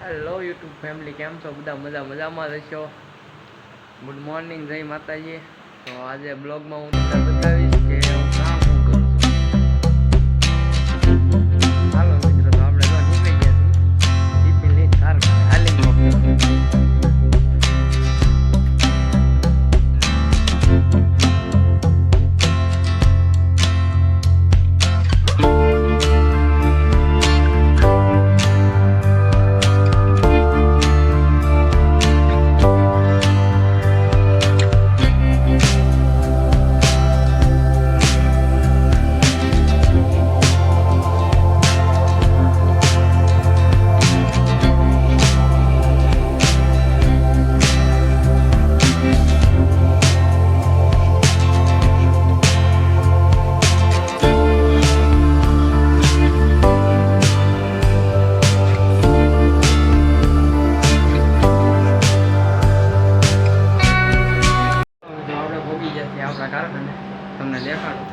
Hello YouTube family, કેમ છો બધા? મજામાં રહેશો? ગુડ મોર્નિંગ, જય માતાજી. તો આજે બ્લોગમાં હું તમને બતાવીશ કે હું કામ શું કરું છું. હાલો મિત્રો, તો આપણે તો નીકળી ગયા છીએ ટિફિન લઈને કારખાને હાલી આપણા કારખાને તમને દેખાડું.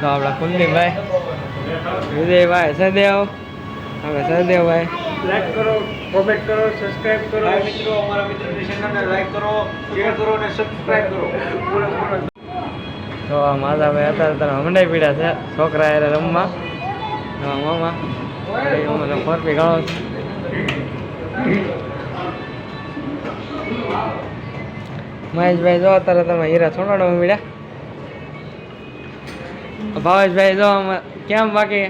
તો આપણા કુલદીપભાઈ, વિજયભાઈ, સહદેવ, હવે સહદેવભાઈ, લાઈક કરો, કોમેન્ટ કરો, સબસ્ક્રાઇબ કરો. મિત્રો, અમારા મિત્રોની ચેનલને લાઈક કરો, શેર કરો અને સબસ્ક્રાઇબ કરો. તો માધાભાઈ અત્યારે હમણાં પીડ્યા છે છોકરા એને રમવા. મામા ફરપી ગણો મહેશભાઈ, જો અત્યારે તમે હીરા છોડાડો મળ્યા. ભાવેશભાઈ, જો કેમ બાકી?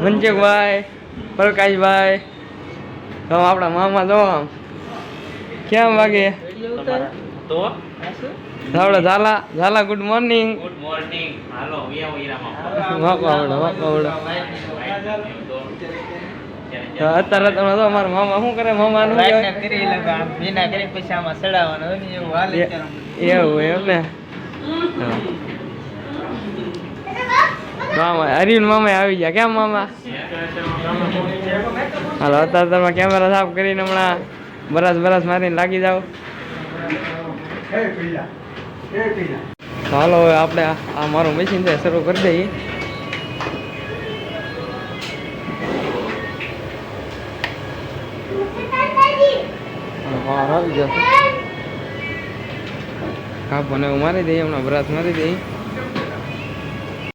મનસુખભાઈ, પ્રકાશભાઈ, તો આપણા મામા જો આમ કેમ બાકી? આપણે ઝાલા ગુડ મોર્નિંગ. હાલો અત્યારે તમે તો અમારા મામા શું કરે? મામાનું એવું એમ ને? મામા હરીન મામા આવી ગયા. કેમ મામા? હાલો, અત્યારે તમે કેમેરા સાફ કરીને હમણાં બરસ મારીને લાગી જાઓ. હાલો, હવે આપણે આ મારું મશીન છે શરૂ કરી દઈએ. આવી જશે કાપને એવું મારી દઈએ, હમણાં બ્રશ મારી દઈએ.